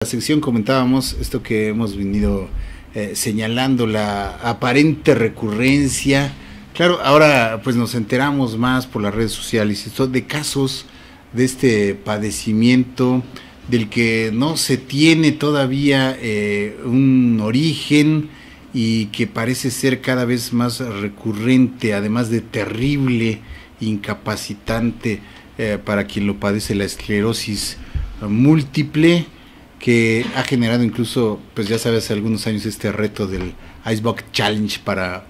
La sección comentábamos esto que hemos venido señalando, la aparente recurrencia. Claro, ahora pues nos enteramos más por las redes sociales esto de casos de este padecimiento del que no se tiene todavía un origen y que parece ser cada vez más recurrente, además de terrible, incapacitante para quien lo padece, la esclerosis múltiple, que ha generado incluso, pues ya sabes, hace algunos años este reto del Ice Bucket Challenge para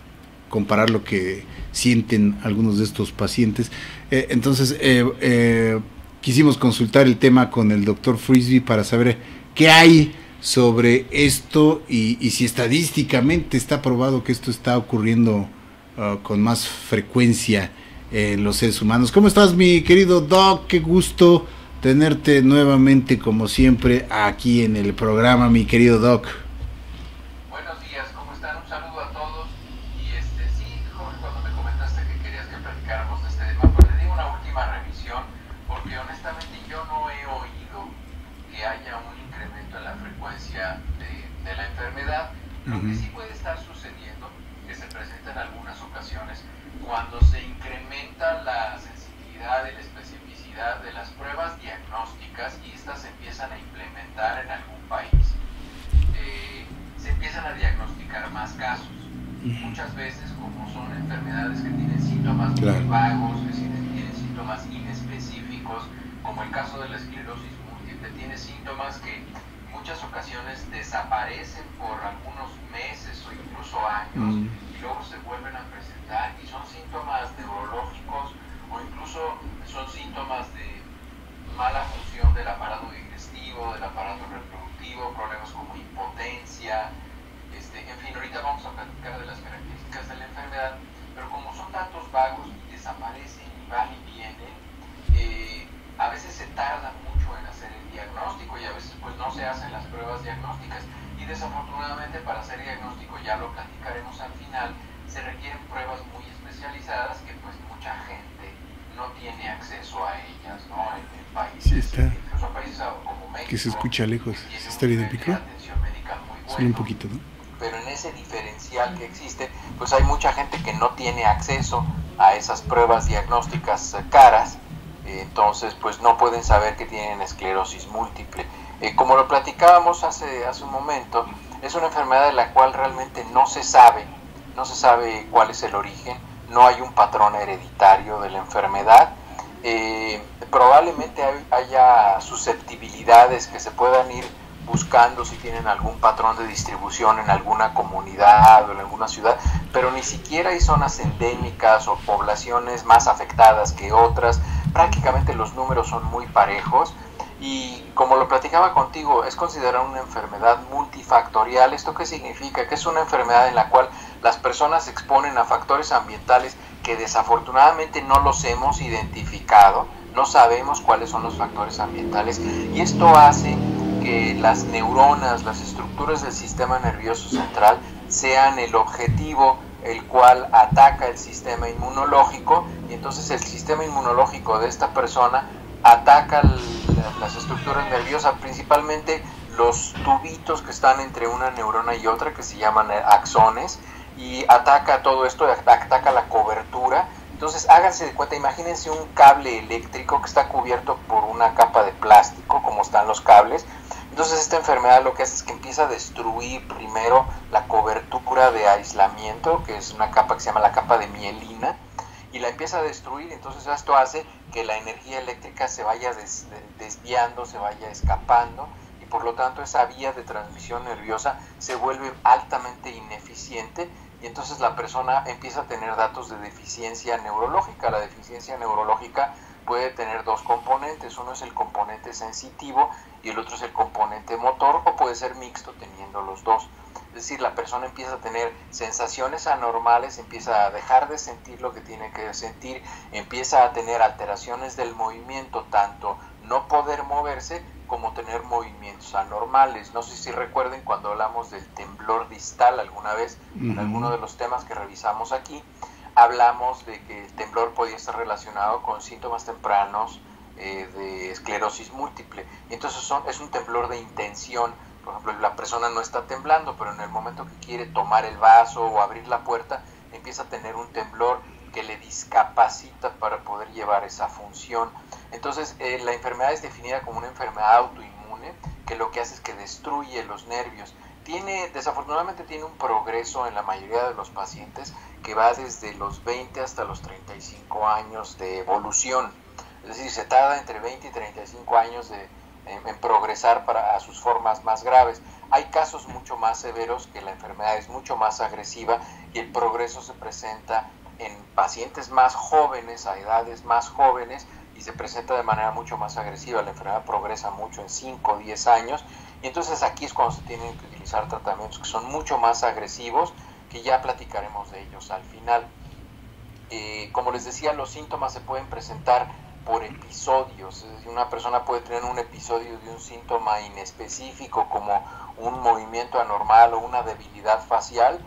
comparar lo que sienten algunos de estos pacientes. Quisimos consultar el tema con el doctor Frisby para saber qué hay sobre esto y si estadísticamente está probado que esto está ocurriendo con más frecuencia en los seres humanos. ¿Cómo estás, mi querido Doc? Qué gusto tenerte nuevamente, como siempre, aquí en el programa, mi querido Doc. Buenos días, ¿cómo están? Un saludo a todos. Y sí, Jorge, cuando me comentaste que querías que platicáramos de este tema, pues le di una última revisión, porque honestamente yo no he oído que haya un incremento en la frecuencia de la enfermedad. Lo que sí puede estar sucediendo, que se presenta en algunas ocasiones, cuando se incrementa la sensibilidad y la especificidad de las pruebas diagnósticas y estas se empiezan a implementar en algún país, se empiezan a diagnosticar más casos. Muchas veces, como son enfermedades que tienen síntomas muy vagos, que tienen síntomas inespecíficos, como el caso de la esclerosis múltiple, tiene síntomas que en muchas ocasiones desaparecen por algunos meses o incluso años, y luego se vuelven a presentar y son síntomas neurológicos o incluso son síntomas de mala función del aparato digestivo, del aparato reproductivo, problemas como impotencia, en fin, ahorita vamos a platicar de las características de la enfermedad, pero como son datos vagos y desaparecen y van y vienen, a veces se tarda mucho en hacer el diagnóstico y a veces pues no se hacen las pruebas diagnósticas, y desafortunadamente para hacer diagnóstico, ya lo platicaremos al final, se requieren pruebas muy especializadas que pues mucha gente no tiene acceso a ellas, ¿no? En países, Sí está. incluso países como México, que se escucha lejos. ¿Está bien el micro? Solo un poquito, ¿no? Pero en ese diferencial que existe, pues hay mucha gente que no tiene acceso a esas pruebas diagnósticas caras, entonces pues no pueden saber que tienen esclerosis múltiple. Como lo platicábamos hace un momento, es una enfermedad de la cual realmente no se sabe cuál es el origen, no hay un patrón hereditario de la enfermedad. Probablemente haya susceptibilidades que se puedan ir buscando si tienen algún patrón de distribución en alguna comunidad o en alguna ciudad, pero ni siquiera hay zonas endémicas o poblaciones más afectadas que otras. Prácticamente los números son muy parejos y, como lo platicaba contigo, es considerada una enfermedad multifactorial. ¿Esto qué significa? Que es una enfermedad en la cual las personas se exponen a factores ambientales que desafortunadamente no los hemos identificado, no sabemos cuáles son los factores ambientales, y esto hace que las neuronas, las estructuras del sistema nervioso central sean el objetivo el cual ataca el sistema inmunológico, y entonces el sistema inmunológico de esta persona ataca las estructuras nerviosas, principalmente los tubitos que están entre una neurona y otra, que se llaman axones, y ataca todo esto, ataca la cobertura. Entonces háganse de cuenta, imagínense un cable eléctrico que está cubierto por una capa de plástico, como están los cables. Entonces esta enfermedad lo que hace es que empieza a destruir primero la cobertura de aislamiento, que es una capa que se llama la capa de mielina, y la empieza a destruir. Entonces esto hace que la energía eléctrica se vaya desviando, se vaya escapando, y por lo tanto esa vía de transmisión nerviosa se vuelve altamente ineficiente, y entonces la persona empieza a tener datos de deficiencia neurológica. La deficiencia neurológica puede tener dos componentes: uno es el componente sensitivo y el otro es el componente motor, o puede ser mixto teniendo los dos. Es decir, la persona empieza a tener sensaciones anormales, empieza a dejar de sentir lo que tiene que sentir, empieza a tener alteraciones del movimiento, tanto no poder moverse como tener movimientos anormales. No sé si recuerden cuando hablamos del temblor distal alguna vez, en alguno de los temas que revisamos aquí, hablamos de que el temblor podía estar relacionado con síntomas tempranos de esclerosis múltiple. Y entonces es un temblor de intención. Por ejemplo, la persona no está temblando, pero en el momento que quiere tomar el vaso o abrir la puerta, empieza a tener un temblor que le discapacita para poder llevar esa función. Entonces, la enfermedad es definida como una enfermedad autoinmune, que lo que hace es que destruye los nervios. Desafortunadamente tiene un progreso en la mayoría de los pacientes que va desde los 20 hasta los 35 años de evolución. Es decir, se tarda entre 20 y 35 años en progresar a sus formas más graves. Hay casos mucho más severos que la enfermedad es mucho más agresiva y el progreso se presenta en pacientes más jóvenes, a edades más jóvenes, y se presenta de manera mucho más agresiva. La enfermedad progresa mucho en 5 o 10 años, y entonces aquí es cuando se tienen que utilizar tratamientos que son mucho más agresivos, que ya platicaremos de ellos al final. Como les decía, los síntomas se pueden presentar por episodios. Es decir, una persona puede tener un episodio de un síntoma inespecífico, como un movimiento anormal o una debilidad facial,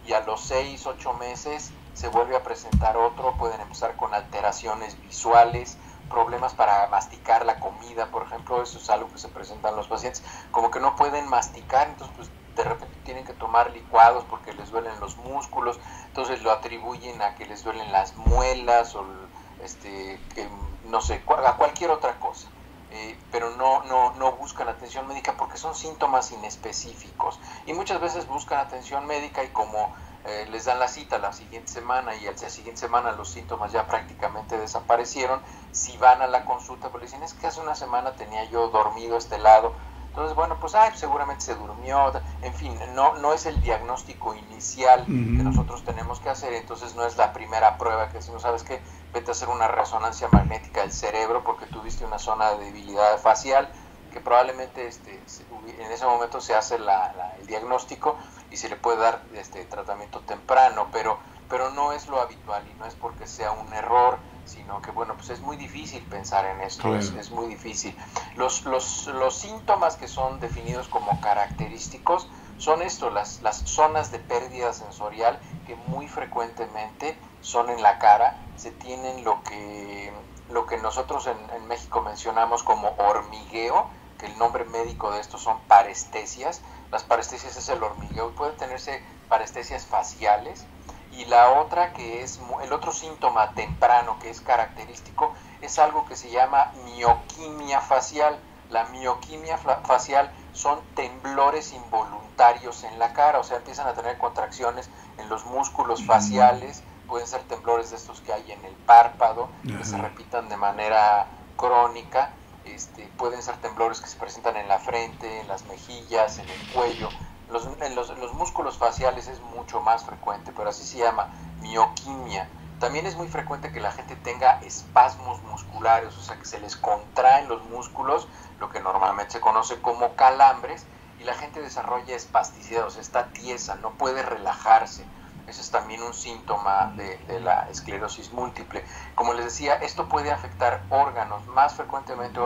y a los 6, 8 meses se vuelve a presentar otro. Pueden empezar con alteraciones visuales, problemas para masticar la comida, por ejemplo. Eso es algo que se presenta en los pacientes, como que no pueden masticar, entonces pues de repente tienen que tomar licuados porque les duelen los músculos, entonces lo atribuyen a que les duelen las muelas o que no sé, a cualquier otra cosa. Pero no buscan atención médica porque son síntomas inespecíficos, y muchas veces buscan atención médica y como les dan la cita la siguiente semana y al día siguiente semana los síntomas ya prácticamente desaparecieron, si van a la consulta pues le dicen, es que hace una semana tenía yo dormido este lado. Entonces, bueno, pues seguramente se durmió, en fin, no es el diagnóstico inicial que nosotros tenemos que hacer. Entonces no es la primera prueba que decimos, ¿sabes qué? Vete a hacer una resonancia magnética del cerebro porque tuviste una zona de debilidad facial, que probablemente en ese momento se hace el diagnóstico y se le puede dar tratamiento temprano, pero no es lo habitual, y no es porque sea un error, sino que bueno, pues es muy difícil pensar en esto. Claro. Es muy difícil. Los síntomas que son definidos como característicos son las zonas de pérdida sensorial, que muy frecuentemente son en la cara. Se tienen lo que nosotros en México mencionamos como hormigueo, que el nombre médico de esto son parestesias. Las parestesias es el hormigueo, y pueden tenerse parestesias faciales. Y la otra, que es el otro síntoma temprano que es característico, es algo que se llama mioquimia facial. La mioquimia facial son temblores involuntarios en la cara, o sea, empiezan a tener contracciones en los músculos faciales. Pueden ser temblores de estos que hay en el párpado, que se repitan de manera crónica. Pueden ser temblores que se presentan en la frente, en las mejillas, en el cuello. En los músculos faciales es mucho más frecuente, pero así se llama, mioquimia. También es muy frecuente que la gente tenga espasmos musculares, o sea, que se les contraen los músculos, lo que normalmente se conoce como calambres, y la gente desarrolla espasticidad, o sea, está tiesa, no puede relajarse. Ese es también un síntoma de la esclerosis múltiple. Como les decía, esto puede afectar órganos. Más frecuentemente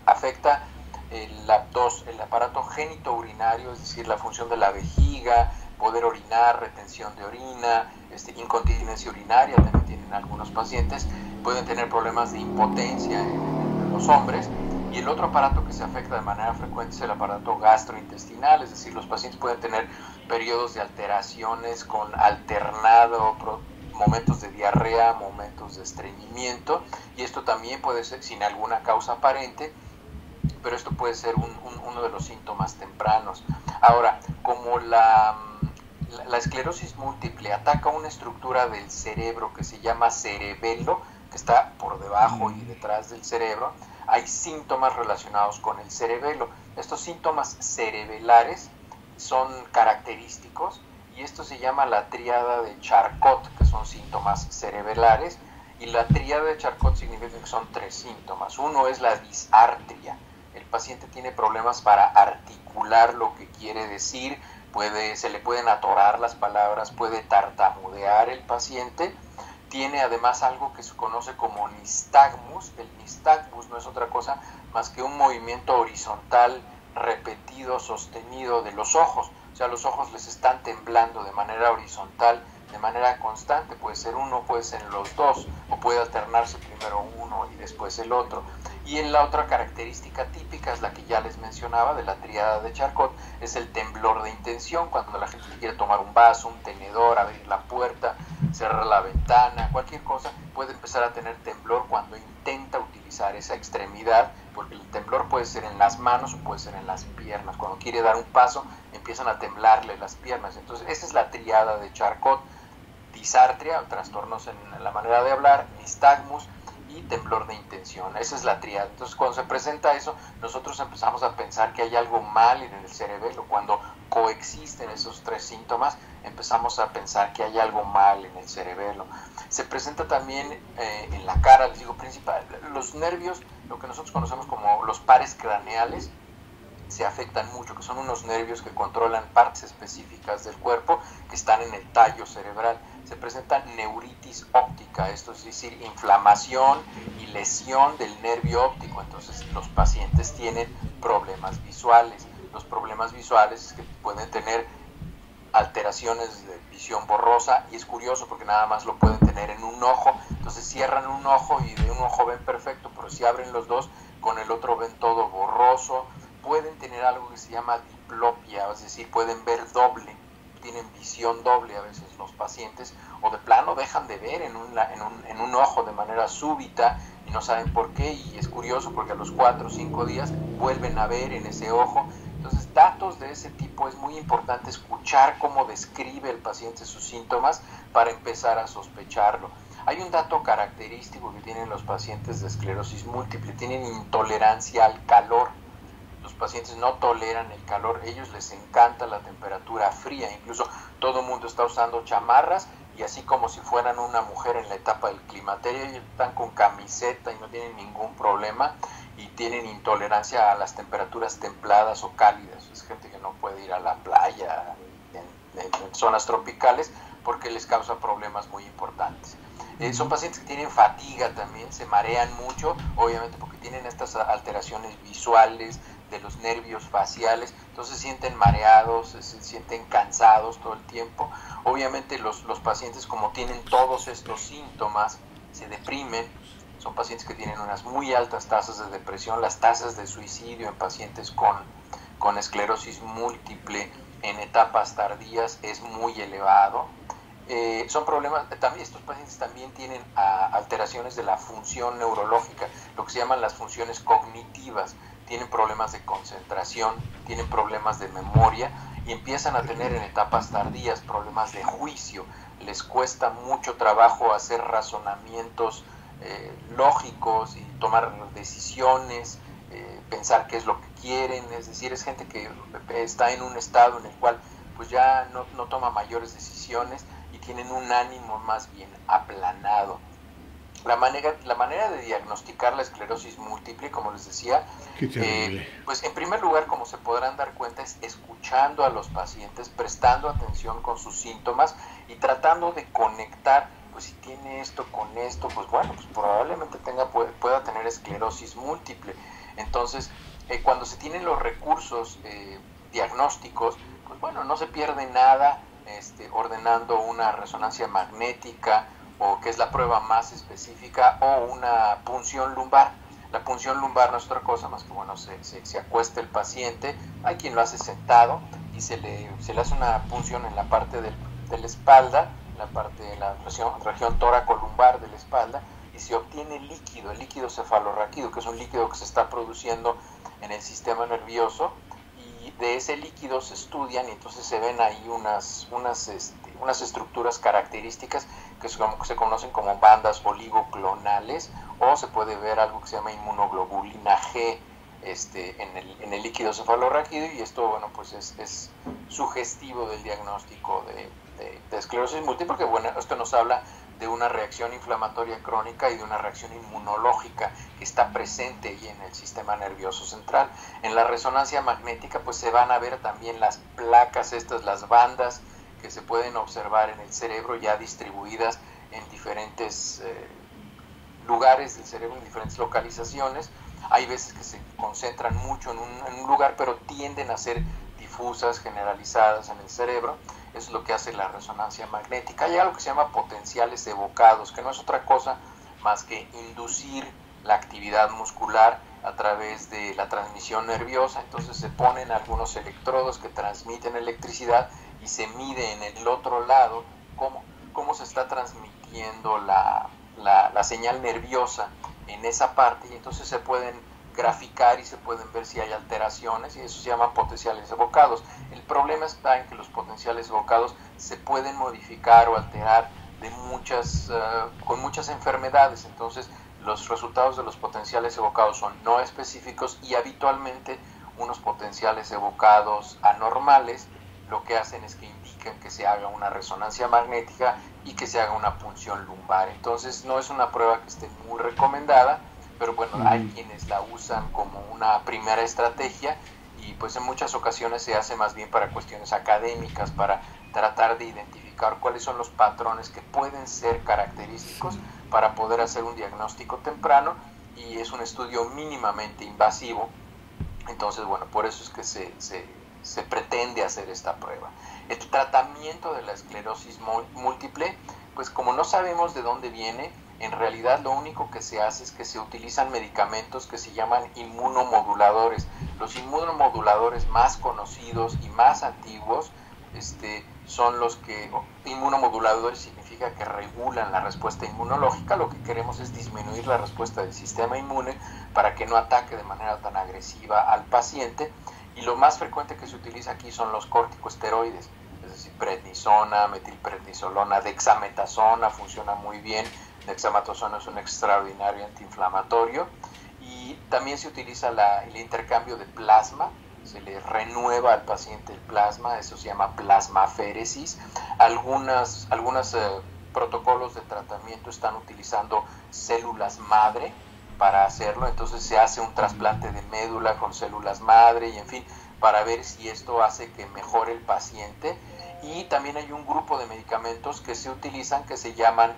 afecta el aparato genitourinario, es decir, la función de la vejiga, poder orinar, retención de orina, incontinencia urinaria también tienen algunos pacientes. Pueden tener problemas de impotencia en los hombres. Y el otro aparato que se afecta de manera frecuente es el aparato gastrointestinal, es decir, los pacientes pueden tener periodos de alteraciones con alternado momentos de diarrea, momentos de estreñimiento, y esto también puede ser sin alguna causa aparente, pero esto puede ser uno de los síntomas tempranos. Ahora, como la esclerosis múltiple ataca una estructura del cerebro que se llama cerebelo, que está por debajo y detrás del cerebro, hay síntomas relacionados con el cerebelo. Estos síntomas cerebelares son característicos, y esto se llama la tríada de Charcot, que son síntomas cerebelares, y la tríada de Charcot significa que son 3 síntomas. Uno es la disartria. El paciente tiene problemas para articular lo que quiere decir, se le pueden atorar las palabras, puede tartamudear el paciente. Tiene además algo que se conoce como nistagmus. El nistagmus no es otra cosa más que un movimiento horizontal repetido, sostenido de los ojos. O sea, los ojos les están temblando de manera horizontal, de manera constante. Puede ser uno, puede ser los dos, o puede alternarse primero uno y después el otro. Y en la otra característica típica es la que ya les mencionaba de la tríada de Charcot, es el temblor de intención, cuando la gente quiere tomar un vaso, un tenedor, abrir la puerta, cerrar la ventana, cualquier cosa, puede empezar a tener temblor cuando intenta utilizar esa extremidad, porque el temblor puede ser en las manos o puede ser en las piernas. Cuando quiere dar un paso, empiezan a temblarle las piernas. Entonces, esa es la tríada de Charcot: disartria, trastornos en la manera de hablar, nistagmus y temblor de intención. Esa es la tríada. Entonces, cuando se presenta eso, nosotros empezamos a pensar que hay algo mal en el cerebelo. Cuando coexisten esos tres síntomas, empezamos a pensar que hay algo mal en el cerebelo. Se presenta también en la cara, les digo, principal, los nervios, lo que nosotros conocemos como los pares craneales, se afectan mucho, que son unos nervios que controlan partes específicas del cuerpo que están en el tallo cerebral. Se presenta neuritis óptica, esto es decir, inflamación y lesión del nervio óptico. Entonces los pacientes tienen problemas visuales. Los problemas visuales es que pueden tener alteraciones de visión borrosa, y es curioso porque nada más lo pueden tener en un ojo. Entonces cierran un ojo y de un ojo ven perfecto, pero si abren los dos, con el otro ven todo borroso. Pueden tener algo que se llama diplopia, es decir, pueden ver doble, tienen visión doble a veces los pacientes, o de plano dejan de ver en un ojo de manera súbita y no saben por qué, y es curioso porque a los 4 o 5 días vuelven a ver en ese ojo. Entonces, datos de ese tipo es muy importante escuchar cómo describe el paciente sus síntomas para empezar a sospecharlo. Hay un dato característico que tienen los pacientes de esclerosis múltiple: tienen intolerancia al calor. Los pacientes no toleran el calor, ellos les encanta la temperatura fría, incluso todo el mundo está usando chamarras, y así como si fueran una mujer en la etapa del climaterio, ellos están con camiseta y no tienen ningún problema, y tienen intolerancia a las temperaturas templadas o cálidas. Es gente que no puede ir a la playa en zonas tropicales porque les causa problemas muy importantes. Son pacientes que tienen fatiga también, se marean mucho, obviamente porque tienen estas alteraciones visuales de los nervios faciales, entonces se sienten mareados, se sienten cansados todo el tiempo. Obviamente los pacientes, como tienen todos estos síntomas, se deprimen. Son pacientes que tienen unas muy altas tasas de depresión. Las tasas de suicidio en pacientes con esclerosis múltiple en etapas tardías es muy elevado. Son problemas, también estos pacientes también tienen alteraciones de la función neurológica, lo que se llaman las funciones cognitivas. Tienen problemas de concentración, tienen problemas de memoria, y empiezan a tener en etapas tardías problemas de juicio. Les cuesta mucho trabajo hacer razonamientos lógicos y tomar decisiones, pensar qué es lo que quieren. Es decir, es gente que está en un estado en el cual pues ya no toma mayores decisiones y tienen un ánimo más bien aplanado. La manera de diagnosticar la esclerosis múltiple, como les decía, pues en primer lugar, como se podrán dar cuenta, es escuchando a los pacientes, prestando atención con sus síntomas y tratando de conectar, pues si tiene esto con esto, pues bueno, pues probablemente pueda tener esclerosis múltiple. Entonces, cuando se tienen los recursos diagnósticos, pues bueno, no se pierde nada ordenando una resonancia magnética, o que es la prueba más específica, o una punción lumbar. La punción lumbar no es otra cosa más que, bueno, se acuesta el paciente, hay quien lo hace sentado, y se le hace una punción en la parte de la espalda, la parte de la región tóraco-lumbar de la espalda, y se obtiene el líquido cefalorraquídeo, que es un líquido que se está produciendo en el sistema nervioso, y de ese líquido se estudian, y entonces se ven ahí unas estructuras características que se conocen como bandas oligoclonales, o se puede ver algo que se llama inmunoglobulina G en el líquido cefalorraquídeo, y esto, bueno, pues es sugestivo del diagnóstico de esclerosis múltiple, porque bueno, esto nos habla de una reacción inflamatoria crónica y de una reacción inmunológica que está presente ahí en el sistema nervioso central. En la resonancia magnética pues se van a ver también las placas estas, las bandas que se pueden observar en el cerebro ya distribuidas en diferentes lugares del cerebro, en diferentes localizaciones. Hay veces que se concentran mucho en un lugar, pero tienden a ser difusas, generalizadas en el cerebro. Eso es lo que hace la resonancia magnética. Hay algo que se llama potenciales evocados, que no es otra cosa más que inducir la actividad muscular a través de la transmisión nerviosa. Entonces se ponen algunos electrodos que transmiten electricidad y se mide en el otro lado cómo se está transmitiendo la señal nerviosa en esa parte, y entonces se pueden graficar y se pueden ver si hay alteraciones, y eso se llaman potenciales evocados. El problema está en que los potenciales evocados se pueden modificar o alterar con muchas enfermedades. Entonces los resultados de los potenciales evocados son no específicos, y habitualmente unos potenciales evocados anormales lo que hacen es que indican que se haga una resonancia magnética y que se haga una punción lumbar. Entonces no es una prueba que esté muy recomendada, pero bueno, hay quienes la usan como una primera estrategia, y pues en muchas ocasiones se hace más bien para cuestiones académicas, para tratar de identificar cuáles son los patrones que pueden ser característicos para poder hacer un diagnóstico temprano, y es un estudio mínimamente invasivo. Entonces, bueno, por eso es que se pretende hacer esta prueba. El tratamiento de la esclerosis múltiple, pues como no sabemos de dónde viene, en realidad lo único que se hace es que se utilizan medicamentos que se llaman inmunomoduladores. Los inmunomoduladores más conocidos y más antiguos son los que, inmunomoduladores significa que regulan la respuesta inmunológica. Lo que queremos es disminuir la respuesta del sistema inmune para que no ataque de manera tan agresiva al paciente, y lo más frecuente que se utiliza aquí son los corticosteroides, es decir, prednisona, metilprednisolona, dexametasona funciona muy bien. Dexametasona es un extraordinario antiinflamatorio, y también se utiliza el intercambio de plasma. Se le renueva al paciente el plasma, eso se llama plasmaféresis. Algunos protocolos de tratamiento están utilizando células madre para hacerlo, entonces se hace un trasplante de médula con células madre, y en fin, para ver si esto hace que mejore el paciente. Y también hay un grupo de medicamentos que se utilizan que se llaman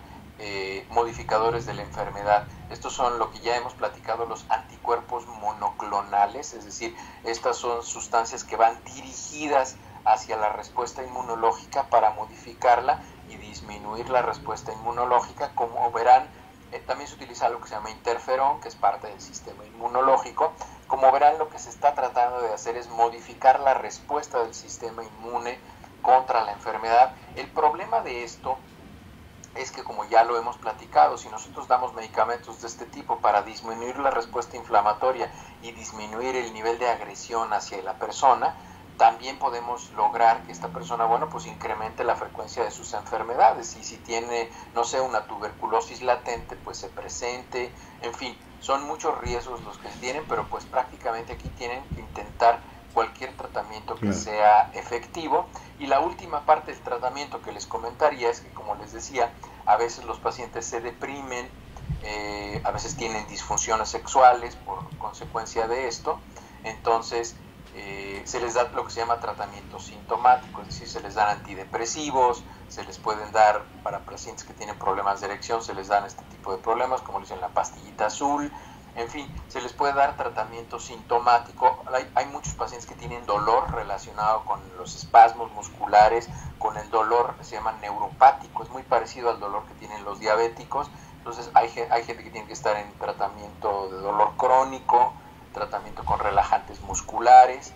modificadores de la enfermedad. Estos son lo que ya hemos platicado, los anticuerpos monoclonales, es decir, estas son sustancias que van dirigidas hacia la respuesta inmunológica para modificarla y disminuir la respuesta inmunológica. Como verán, también se utiliza algo que se llama interferón, que es parte del sistema inmunológico. Como verán, lo que se está tratando de hacer es modificar la respuesta del sistema inmune contra la enfermedad. El problema de esto es que, como ya lo hemos platicado, si nosotros damos medicamentos de este tipo para disminuir la respuesta inflamatoria y disminuir el nivel de agresión hacia la persona, también podemos lograr que esta persona, bueno, pues incremente la frecuencia de sus enfermedades, y si tiene, no sé, una tuberculosis latente, pues se presente. En fin, son muchos riesgos los que tienen, pero pues prácticamente aquí tienen que intentar cualquier tratamiento que sea efectivo. Y la última parte del tratamiento que les comentaría es que, como les decía, a veces los pacientes se deprimen, a veces tienen disfunciones sexuales por consecuencia de esto. Entonces se les da lo que se llama tratamiento sintomático, es decir, se les dan antidepresivos, se les pueden dar, para pacientes que tienen problemas de erección, se les dan este tipo de problemas, como dicen la pastillita azul. En fin, se les puede dar tratamiento sintomático. Hay muchos pacientes que tienen dolor relacionado con los espasmos musculares, con el dolor, se llama neuropático, es muy parecido al dolor que tienen los diabéticos. Entonces hay gente que tiene que estar en tratamiento de dolor crónico, tratamiento con relajantes musculares,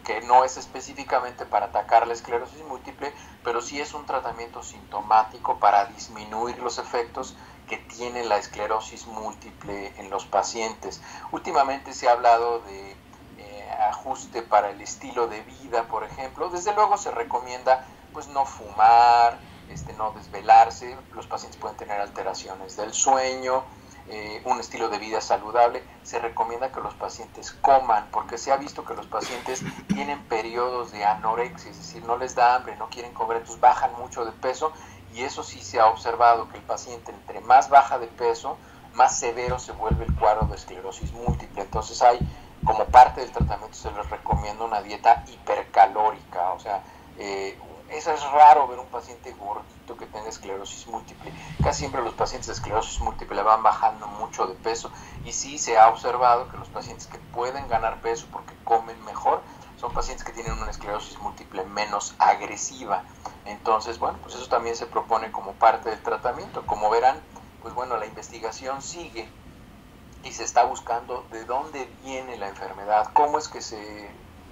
que no es específicamente para atacar la esclerosis múltiple, pero sí es un tratamiento sintomático para disminuir los efectos que tiene la esclerosis múltiple en los pacientes. Últimamente se ha hablado de ajuste para el estilo de vida, por ejemplo. Desde luego se recomienda pues no fumar, no desvelarse. Los pacientes pueden tener alteraciones del sueño, un estilo de vida saludable. Se recomienda que los pacientes coman, porque se ha visto que los pacientes tienen periodos de anorexia, es decir, no les da hambre, no quieren comer, entonces bajan mucho de peso. Y eso sí se ha observado, que el paciente entre más baja de peso, más severo se vuelve el cuadro de esclerosis múltiple. Entonces como parte del tratamiento se les recomienda una dieta hipercalórica. O sea, eso es raro ver un paciente gordito que tenga esclerosis múltiple. Casi siempre los pacientes de esclerosis múltiple van bajando mucho de peso, y sí se ha observado que los pacientes que pueden ganar peso porque comen mejor son pacientes que tienen una esclerosis múltiple menos agresiva. Entonces, bueno, pues eso también se propone como parte del tratamiento. Como verán, pues bueno, la investigación sigue, y se está buscando de dónde viene la enfermedad, cómo es que se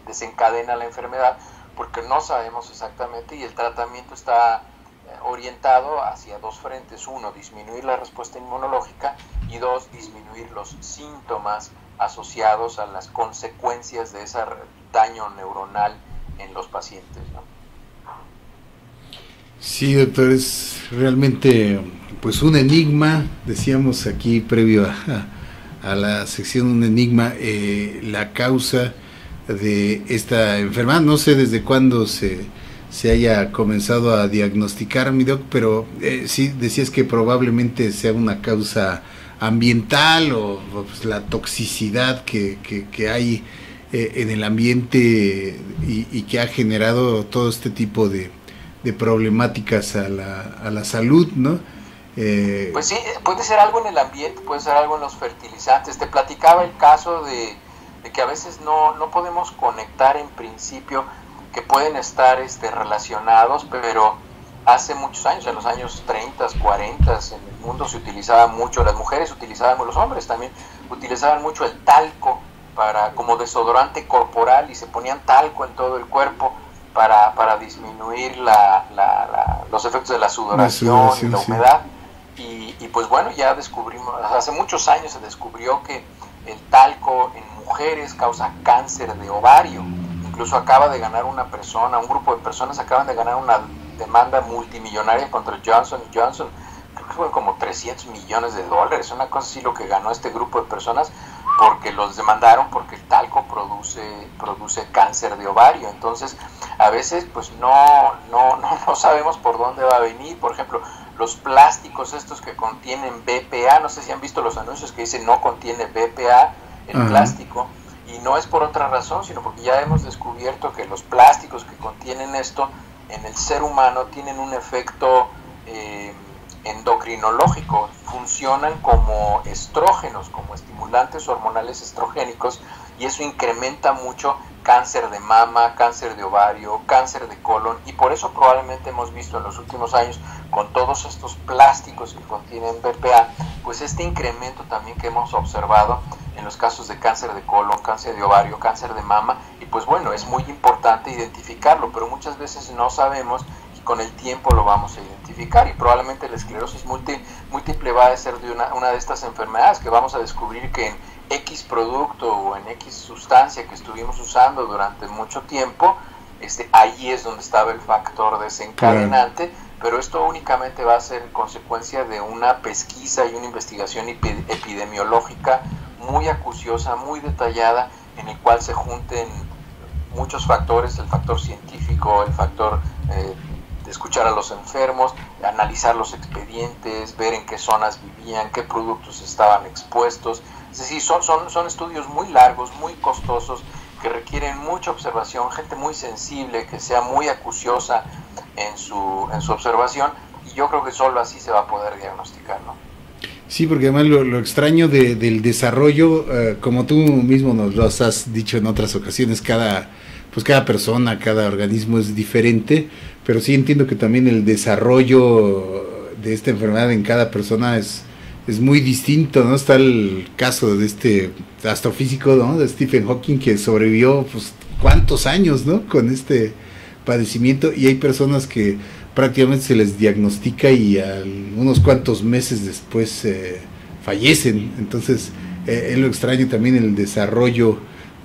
desencadena la enfermedad, porque no sabemos exactamente, y el tratamiento está orientado hacia dos frentes: uno, disminuir la respuesta inmunológica, y dos, disminuir los síntomas asociados a las consecuencias de ese daño neuronal en los pacientes, ¿no? Sí, doctor, es realmente pues un enigma, decíamos aquí previo a la sección, un enigma, la causa de esta enfermedad. No sé desde cuándo se haya comenzado a diagnosticar, mi doc, pero sí decías que probablemente sea una causa ambiental o pues, la toxicidad que hay en el ambiente y que ha generado todo este tipo de problemáticas a la salud, ¿no? Pues sí, puede ser algo en el ambiente, puede ser algo en los fertilizantes. Te platicaba el caso de que a veces no podemos conectar en principio que pueden estar relacionados, pero hace muchos años, en los años 30, 40, en el mundo se utilizaba mucho, las mujeres utilizaban, los hombres también utilizaban mucho el talco como desodorante corporal, y se ponían talco en todo el cuerpo para disminuir los efectos de la sudoración y la humedad. Sí. Y pues bueno, ya descubrimos, hace muchos años se descubrió que el talco en mujeres causa cáncer de ovario. Incluso acaba de ganar un grupo de personas acaban de ganar una demanda multimillonaria contra Johnson & Johnson, creo que fue como $300 millones, una cosa así lo que ganó este grupo de personas, porque los demandaron porque el talco produce cáncer de ovario. Entonces a veces pues no sabemos por dónde va a venir. Por ejemplo, los plásticos estos que contienen BPA, no sé si han visto los anuncios que dicen no contiene BPA el plástico, y no es por otra razón, sino porque ya hemos descubierto que los plásticos que contienen esto en el ser humano tienen un efecto endocrinológico, funcionan como estrógenos, como estimulantes hormonales estrogénicos, y eso incrementa mucho cáncer de mama, cáncer de ovario, cáncer de colon, y por eso probablemente hemos visto en los últimos años, con todos estos plásticos que contienen BPA, pues este incremento también que hemos observado en los casos de cáncer de colon, cáncer de ovario, cáncer de mama. Y pues bueno, es muy importante identificarlo, pero muchas veces no sabemos, y con el tiempo lo vamos a identificar, y probablemente la esclerosis múltiple va a ser de una de estas enfermedades que vamos a descubrir que en X producto o en X sustancia que estuvimos usando durante mucho tiempo, ahí es donde estaba el factor desencadenante. Pero esto únicamente va a ser consecuencia de una pesquisa y una investigación epidemiológica muy acuciosa, muy detallada, en el cual se junten muchos factores: el factor científico, el factor de escuchar a los enfermos, analizar los expedientes, ver en qué zonas vivían, qué productos estaban expuestos. Es decir, son estudios muy largos, muy costosos, que requieren mucha observación, gente muy sensible, que sea muy acuciosa en su observación, y yo creo que solo así se va a poder diagnosticar, ¿no? Sí, porque además lo extraño del desarrollo, como tú mismo nos lo has dicho en otras ocasiones, cada persona, cada organismo es diferente, pero sí entiendo que también el desarrollo de esta enfermedad en cada persona es muy distinto, ¿no? Está el caso de este astrofísico, ¿no?, de Stephen Hawking, que sobrevivió pues cuántos años, ¿no?, con este padecimiento, y hay personas que prácticamente se les diagnostica y unos cuantos meses después fallecen. Entonces es lo extraño también el desarrollo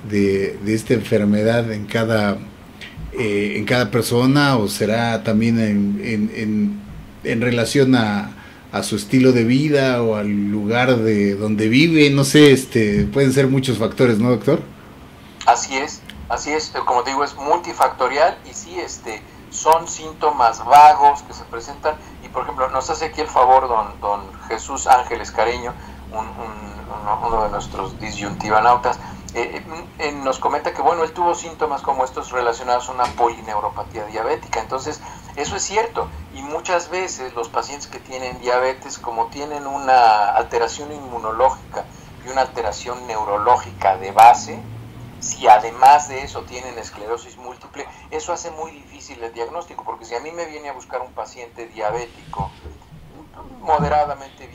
de esta enfermedad en cada persona, o será también en relación a su estilo de vida o al lugar de donde vive, no sé, pueden ser muchos factores, ¿no, doctor? Así es, como te digo, es multifactorial, y sí, son síntomas vagos que se presentan. Y por ejemplo, nos hace aquí el favor don Jesús Ángeles Careño, uno de nuestros disyuntivanautas, nos comenta que bueno, él tuvo síntomas como estos relacionados a una polineuropatía diabética. Entonces eso es cierto, y muchas veces los pacientes que tienen diabetes, como tienen una alteración inmunológica y una alteración neurológica de base, si además de eso tienen esclerosis múltiple, eso hace muy difícil el diagnóstico, porque si a mí me viene a buscar un paciente diabético moderadamente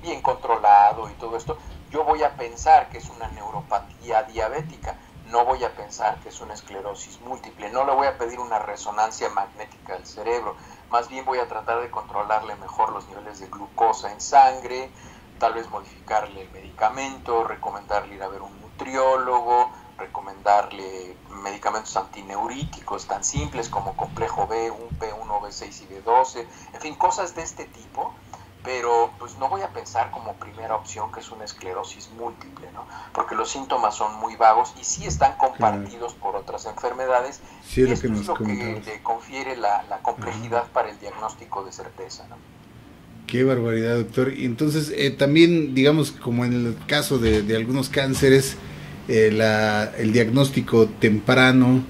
bien controlado y todo esto, yo voy a pensar que es una neuropatía diabética, no voy a pensar que es una esclerosis múltiple, no le voy a pedir una resonancia magnética del cerebro, más bien voy a tratar de controlarle mejor los niveles de glucosa en sangre, tal vez modificarle el medicamento, recomendarle ir a ver un nutriólogo, recomendarle medicamentos antineuríticos tan simples como complejo B, un B1, B6 y B12, en fin, cosas de este tipo, pero pues no voy a pensar como primera opción que es una esclerosis múltiple, ¿no? Porque los síntomas son muy vagos y sí están compartidos por otras enfermedades, sí, y esto es lo que le confiere la complejidad para el diagnóstico de certeza, ¿no? Qué barbaridad, doctor. Y entonces, también, digamos, como en el caso de algunos cánceres, el diagnóstico temprano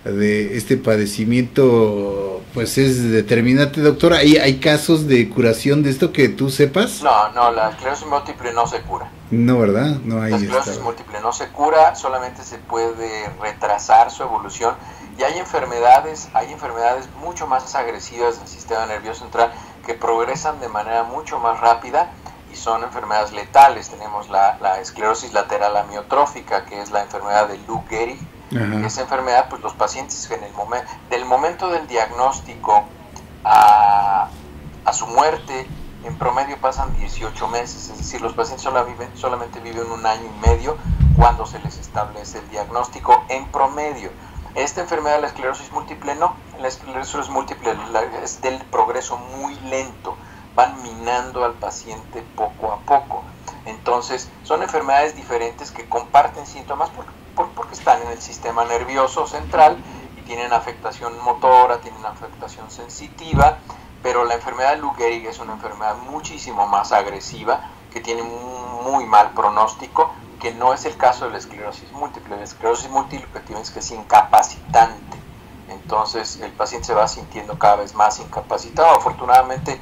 de este padecimiento, pues es determinante, doctor. ¿Hay casos de curación de esto que tú sepas? No, la esclerosis múltiple no se cura. No, ¿verdad? No hay. La esclerosis múltiple no se cura, solamente se puede retrasar su evolución, y hay enfermedades mucho más agresivas del sistema nervioso central que progresan de manera mucho más rápida y son enfermedades letales. Tenemos la esclerosis lateral amiotrófica, que es la enfermedad de Lou Gehrig. Esa enfermedad, pues los pacientes del momento del diagnóstico a su muerte, en promedio pasan 18 meses, es decir, los pacientes solamente viven 1 año y medio cuando se les establece el diagnóstico en promedio. Esta enfermedad, la esclerosis múltiple, no. La esclerosis múltiple es del progreso muy lento, van minando al paciente poco a poco. Entonces, son enfermedades diferentes que comparten síntomas porque están en el sistema nervioso central y tienen afectación motora, tienen afectación sensitiva, pero la enfermedad de Lou Gehrig es una enfermedad muchísimo más agresiva, que tiene muy mal pronóstico, que no es el caso de la esclerosis múltiple. La esclerosis múltiple es que es incapacitante, entonces el paciente se va sintiendo cada vez más incapacitado. Afortunadamente,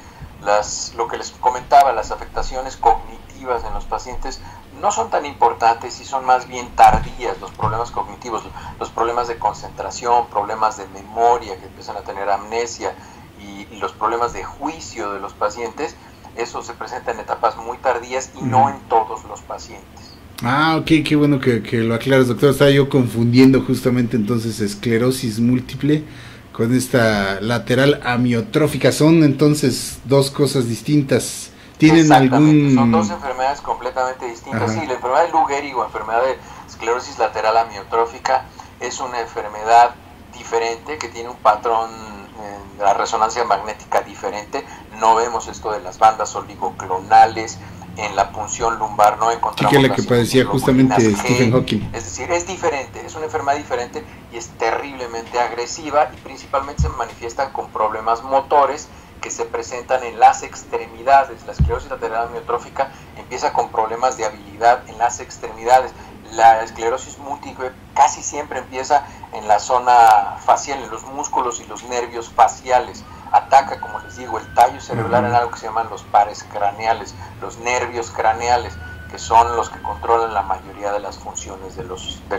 lo que les comentaba, las afectaciones cognitivas en los pacientes no son tan importantes y son más bien tardías. Los problemas cognitivos, los problemas de concentración, problemas de memoria, que empiezan a tener amnesia, y los problemas de juicio de los pacientes, eso se presenta en etapas muy tardías y no en todos los pacientes. Ah, ok, qué bueno que lo aclaras, doctor. Estaba yo confundiendo justamente entonces esclerosis múltiple con esta lateral amiotrófica. Son entonces dos cosas distintas. ¿Tienen algún...? Son dos enfermedades completamente distintas. Sí, la enfermedad de Lou Gehrig o enfermedad de esclerosis lateral amiotrófica es una enfermedad diferente que tiene un patrón en la resonancia magnética diferente. No vemos esto de las bandas oligoclonales. En la punción lumbar no encontramos... Sí, que es la que padecía justamente Stephen Hawking. Es decir, es diferente, es una enfermedad diferente y es terriblemente agresiva, y principalmente se manifiesta con problemas motores que se presentan en las extremidades. La esclerosis lateral amiotrófica empieza con problemas de habilidad en las extremidades. La esclerosis múltiple casi siempre empieza en la zona facial, en los músculos y los nervios faciales. Ataca, como les digo, el tallo cerebral en algo que se llaman los pares craneales, los nervios craneales, que son los que controlan la mayoría de las funciones de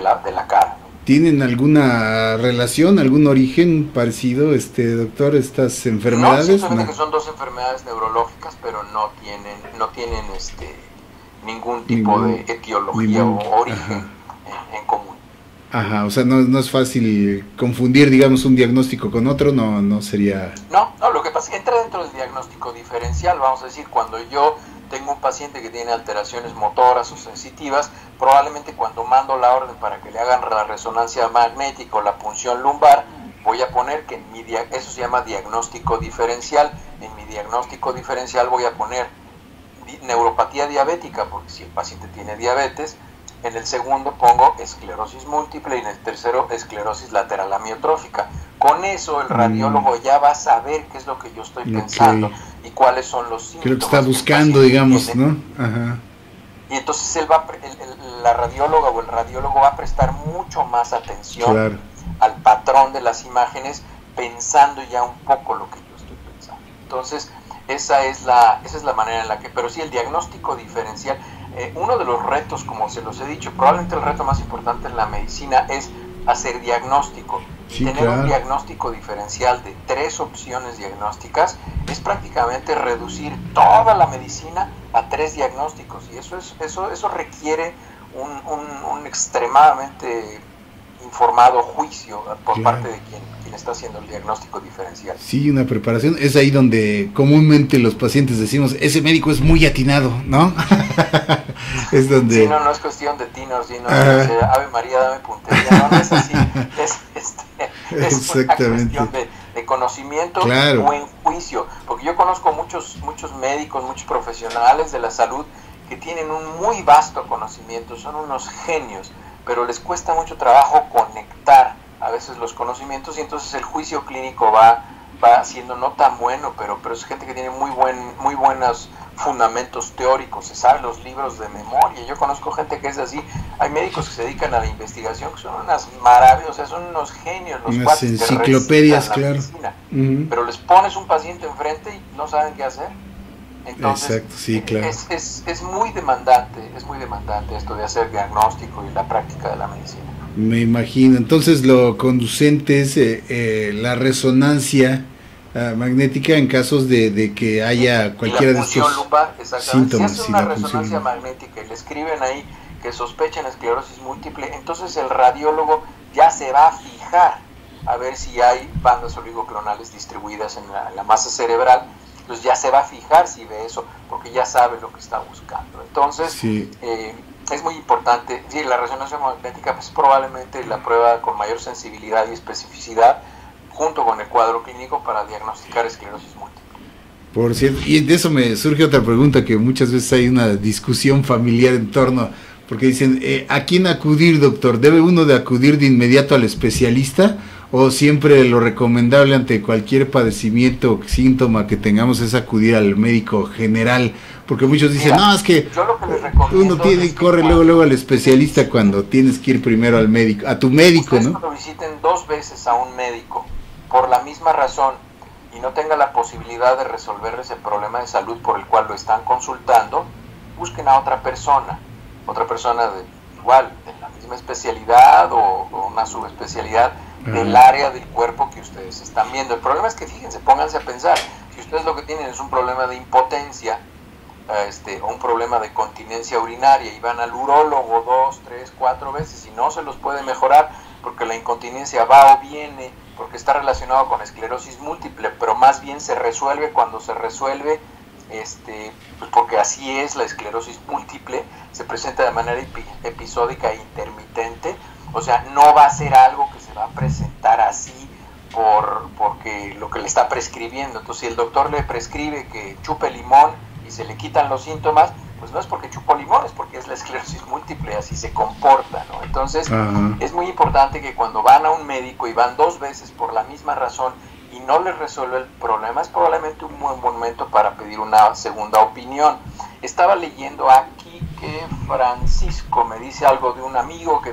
la cara. ¿Tienen alguna relación, algún origen parecido, doctor, estas enfermedades? No, simplemente que son dos enfermedades neurológicas, pero no tienen ningún tipo de etiología o origen en común. Ajá, o sea, no es fácil confundir, digamos, un diagnóstico con otro, no sería... No, lo que pasa es que entra dentro del diagnóstico diferencial. Vamos a decir, cuando yo tengo un paciente que tiene alteraciones motoras o sensitivas, probablemente cuando mando la orden para que le hagan la resonancia magnética o la punción lumbar, voy a poner que eso se llama diagnóstico diferencial. En mi diagnóstico diferencial voy a poner neuropatía diabética, porque si el paciente tiene diabetes. En el segundo pongo esclerosis múltiple y en el tercero esclerosis lateral amiotrófica. Con eso el radiólogo ya va a saber qué es lo que yo estoy pensando y cuáles son los síntomas. Que lo que está buscando, digamos, ¿no? Ajá. Y entonces la radióloga o el radiólogo va a prestar mucho más atención al patrón de las imágenes, pensando ya un poco lo que yo estoy pensando. Entonces, esa es la manera en la que... Pero sí, el diagnóstico diferencial... uno de los retos, como se los he dicho, probablemente el reto más importante en la medicina es hacer diagnóstico. Tener un diagnóstico diferencial de 3 opciones diagnósticas es prácticamente reducir toda la medicina a 3 diagnósticos, y eso requiere un extremadamente informado juicio por parte de quien está haciendo el diagnóstico diferencial. Sí, una preparación. Es ahí donde comúnmente los pacientes decimos, ese médico es muy atinado, ¿no? Es donde... Sí, no es cuestión de tino, sino Ave María, dame puntería, no es así. Es una cuestión de conocimiento, claro, y buen juicio, porque yo conozco muchos médicos, muchos profesionales de la salud que tienen un muy vasto conocimiento, son unos genios, pero les cuesta mucho trabajo conectar a veces los conocimientos, y entonces el juicio clínico va siendo no tan bueno, pero es gente que tiene muy buenos fundamentos teóricos, se sabe los libros de memoria. Yo conozco gente que es así. Hay médicos que se dedican a la investigación que son unas maravillas, o sea, son unos genios, los unas enciclopedias, claro. Pero les pones un paciente enfrente y no saben qué hacer. Entonces, exacto, sí, claro. Es muy demandante esto de hacer diagnóstico y la práctica de la medicina. Me imagino. Entonces lo conducente es la resonancia magnética en casos de que haya cualquiera de estos lumbar, síntomas. Si hace una resonancia lumbar magnética y le escriben ahí que sospechan esclerosis múltiple, entonces el radiólogo ya se va a fijar a ver si hay bandas oligoclonales distribuidas en la masa cerebral. Entonces ya se va a fijar si ve eso, porque ya sabe lo que está buscando. Entonces, sí, es muy importante. Sí, la resonancia magnética es probablemente la prueba con mayor sensibilidad y especificidad, junto con el cuadro clínico, para diagnosticar esclerosis múltiple. Por cierto, y de eso me surge otra pregunta, que muchas veces hay una discusión familiar en torno, porque dicen, ¿a quién acudir, doctor? ¿Debe uno de acudir de inmediato al especialista? ¿O siempre lo recomendable ante cualquier padecimiento o síntoma que tengamos es acudir al médico general? Porque muchos dicen, mira, no, es que uno tiene, corre luego al especialista cuando tienes que ir primero al médico, a tu médico, ¿no? Cuando visiten 2 veces a un médico por la misma razón y no tenga la posibilidad de resolverles el problema de salud por el cual lo están consultando, busquen a otra persona igual, de la misma especialidad o una subespecialidad del área del cuerpo que ustedes están viendo. El problema es que, fíjense, pónganse a pensar, si ustedes lo que tienen es un problema de impotencia o un problema de continencia urinaria y van al urólogo 2, 3, 4 veces y no se los puede mejorar porque la incontinencia va o viene, porque está relacionado con esclerosis múltiple, pero más bien se resuelve cuando se resuelve, pues porque así es la esclerosis múltiple, se presenta de manera episódica e intermitente. O sea, no va a ser algo que se va a presentar así porque lo que le está prescribiendo. Entonces, si el doctor le prescribe que chupe limón y se le quitan los síntomas, pues no es porque chupó limón, es porque es la esclerosis múltiple, así se comporta, ¿no? Entonces, es muy importante que cuando van a un médico y van 2 veces por la misma razón y no les resuelve el problema, es probablemente un buen momento para pedir una segunda opinión. Estaba leyendo aquí que Francisco me dice algo de un amigo que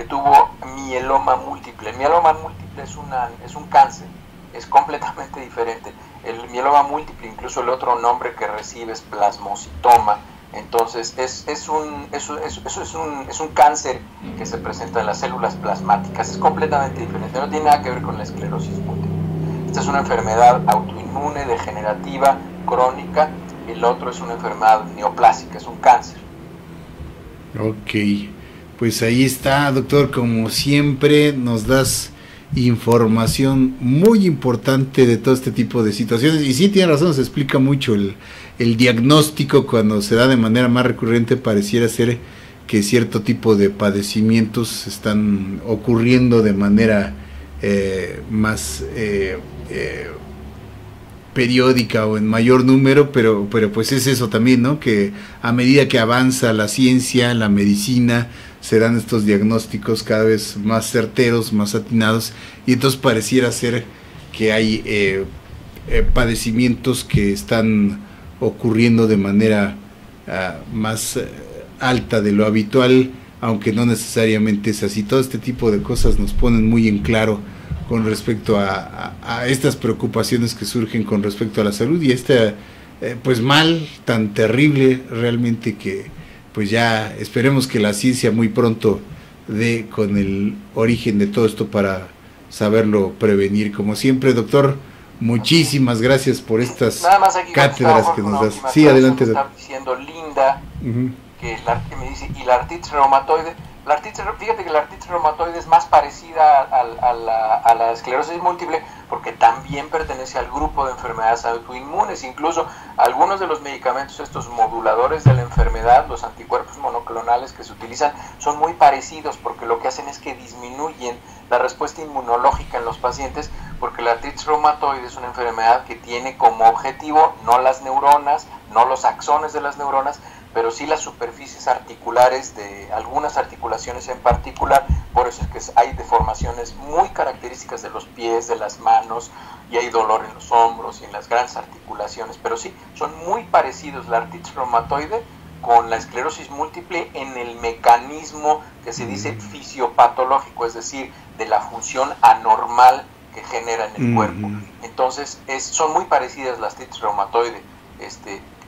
tuvo mieloma múltiple. El mieloma múltiple es un cáncer, es completamente diferente. El mieloma múltiple, incluso el otro nombre que recibe es plasmocitoma. Entonces es un cáncer que se presenta en las células plasmáticas, es completamente diferente, no tiene nada que ver con la esclerosis múltiple. Esta es una enfermedad autoinmune, degenerativa, crónica. El otro es una enfermedad neoplásica, es un cáncer. Ok, pues ahí está, doctor, como siempre nos das información muy importante de todo este tipo de situaciones, y sí, tiene razón, se explica mucho el diagnóstico cuando se da de manera más recurrente. Pareciera ser que cierto tipo de padecimientos están ocurriendo de manera más periódica o en mayor número, pero pues es eso también, ¿no? Que a medida que avanza la ciencia, la medicina, se dan estos diagnósticos cada vez más certeros, más atinados, y entonces pareciera ser que hay padecimientos que están ocurriendo de manera más alta de lo habitual, aunque no necesariamente es así. Todo este tipo de cosas nos ponen muy en claro con respecto a estas preocupaciones que surgen con respecto a la salud y este pues mal tan terrible realmente, que pues ya esperemos que la ciencia muy pronto dé con el origen de todo esto para saberlo prevenir. Como siempre, doctor, Muchísimas gracias por estas Nada más aquí cátedras que nos das. Sí, adelante. Está diciendo Linda, que me dice, y la artritis reumatoide. Fíjate que la artritis reumatoide es más parecida a la esclerosis múltiple porque también pertenece al grupo de enfermedades autoinmunes. Incluso algunos de los medicamentos, estos moduladores de la enfermedad, los anticuerpos monoclonales que se utilizan, son muy parecidos porque lo que hacen es que disminuyen la respuesta inmunológica en los pacientes, porque la artritis reumatoide es una enfermedad que tiene como objetivo no las neuronas, no los axones de las neuronas, pero sí las superficies articulares de algunas articulaciones en particular. Por eso es que hay deformaciones muy características de los pies, de las manos, y hay dolor en los hombros y en las grandes articulaciones, pero sí, son muy parecidos la artritis reumatoide con la esclerosis múltiple en el mecanismo que se dice fisiopatológico, es decir, de la función anormal que genera en el cuerpo. Entonces, son muy parecidas las artritis reumatoide,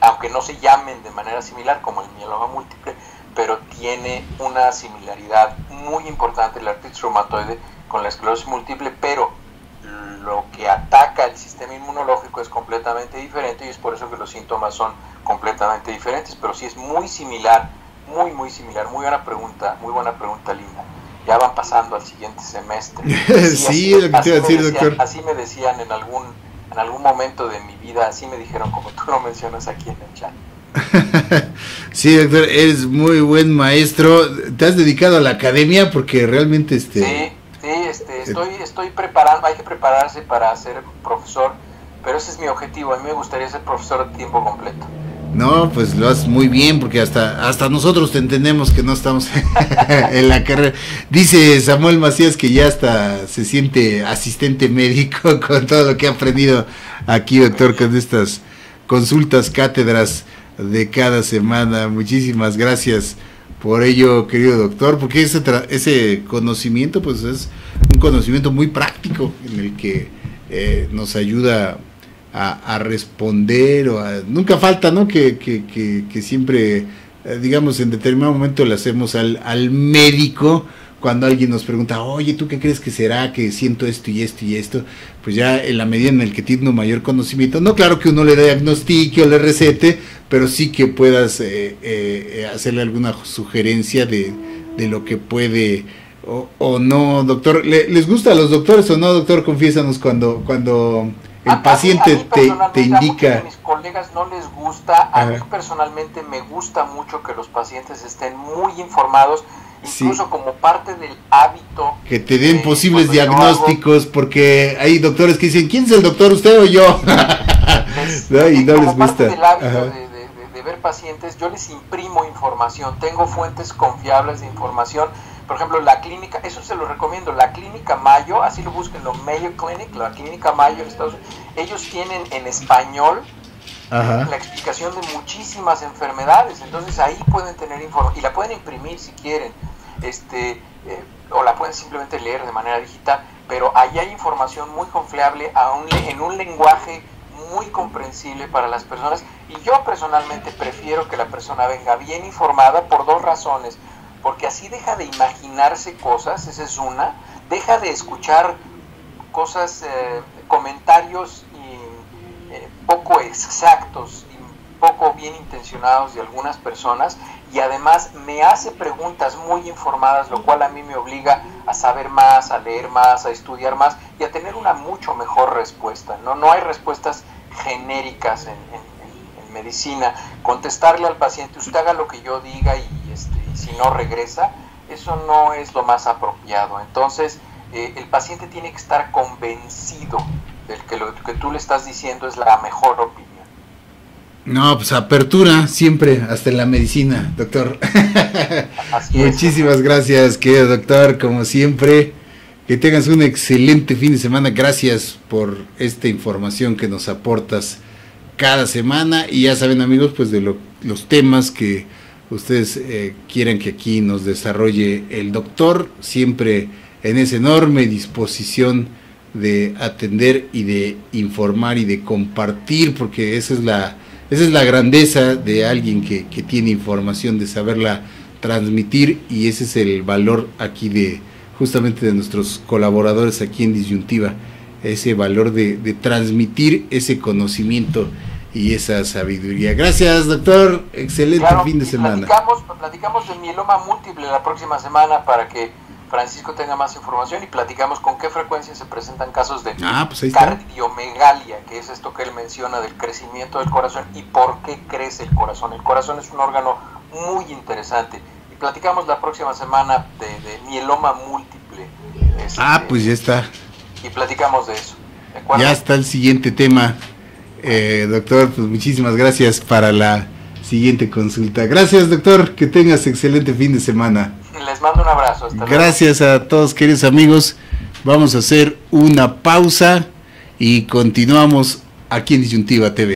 aunque no se llamen de manera similar como el mieloma múltiple, pero tiene una similaridad muy importante la artritis reumatoide con la esclerosis múltiple, pero lo que ataca el sistema inmunológico es completamente diferente y es por eso que los síntomas son completamente diferentes, pero sí es muy similar, muy similar. Muy buena pregunta, Linda. Ya van pasando al siguiente semestre. Sí, es lo que te iba a decir, doctor. Así me decían en algún momento de mi vida, así me dijeron, como tú lo mencionas aquí en el chat. Sí, doctor, eres muy buen maestro. ¿Te has dedicado a la academia? Porque realmente Sí, estoy preparando, hay que prepararse para ser profesor, pero ese es mi objetivo. A mí me gustaría ser profesor de tiempo completo. No, pues lo haces muy bien, porque hasta nosotros te entendemos que no estamos en la carrera. Dice Samuel Macías que ya hasta se siente asistente médico con todo lo que ha aprendido aquí, doctor, con estas consultas, cátedras de cada semana. Muchísimas gracias por ello, querido doctor, porque ese conocimiento pues es un conocimiento muy práctico en el que nos ayuda a responder, nunca falta, ¿no? Que siempre, digamos, en determinado momento le hacemos al médico cuando alguien nos pregunta, oye, ¿tú qué crees que será? Que siento esto y esto y esto. Pues ya en la medida en el que tiene un mayor conocimiento, no claro que uno le diagnostique o le recete, pero sí que puedas hacerle alguna sugerencia de lo que puede o no, doctor. ¿Les gusta a los doctores o no, doctor? Confiésanos cuando el paciente te indica. A mis colegas no les gusta, a mí personalmente me gusta mucho que los pacientes estén muy informados, incluso como parte del hábito. Que te den posibles diagnósticos, porque hay doctores que dicen, ¿quién es el doctor, usted o yo? Y no les gusta. Parte del hábito de ver pacientes, yo les imprimo información, tengo fuentes confiables de información. Por ejemplo, la clínica, eso se lo recomiendo, la clínica Mayo, así lo busquen, lo Mayo Clinic, la clínica Mayo en Estados Unidos, ellos tienen en español la explicación de muchísimas enfermedades, entonces ahí pueden tener información, y la pueden imprimir si quieren, o la pueden simplemente leer de manera digital, pero ahí hay información muy confiable en un lenguaje muy comprensible para las personas, y yo personalmente prefiero que la persona venga bien informada por dos razones. Porque así deja de imaginarse cosas, esa es una, deja de escuchar cosas, comentarios poco exactos y poco bien intencionados de algunas personas, y además me hace preguntas muy informadas, lo cual a mí me obliga a saber más, a leer más, a estudiar más y a tener una mucho mejor respuesta. No hay respuestas genéricas en medicina. Contestarle al paciente, usted haga lo que yo diga y si no regresa, eso no es lo más apropiado. Entonces el paciente tiene que estar convencido de que lo que tú le estás diciendo es la mejor opinión. No, pues apertura siempre, hasta en la medicina, doctor. Así Muchísimas gracias, querido doctor, como siempre. Que tengas un excelente fin de semana. Gracias por esta información que nos aportas cada semana. Y ya saben, amigos, pues de los temas que ustedes quieran que aquí nos desarrolle el doctor, siempre en esa enorme disposición de atender y de informar y de compartir, porque esa es la grandeza de alguien que tiene información, de saberla transmitir, y ese es el valor aquí justamente de nuestros colaboradores aquí en Disyuntiva, ese valor de transmitir ese conocimiento y esa sabiduría. Gracias, doctor. Excelente fin de semana. Platicamos de mieloma múltiple la próxima semana para que Francisco tenga más información y platicamos con qué frecuencia se presentan casos de cardiomegalia, que es esto que él menciona del crecimiento del corazón y por qué crece el corazón. El corazón es un órgano muy interesante y platicamos la próxima semana de mieloma múltiple. Pues ya está. Y platicamos de eso. ¿De acuerdo? Ya está el siguiente tema. Doctor, pues muchísimas gracias para la siguiente consulta. Gracias, doctor, que tengas excelente fin de semana. Les mando un abrazo. Hasta gracias luego. A todos, queridos amigos. Vamos a hacer una pausa y continuamos aquí en Disyuntiva TV.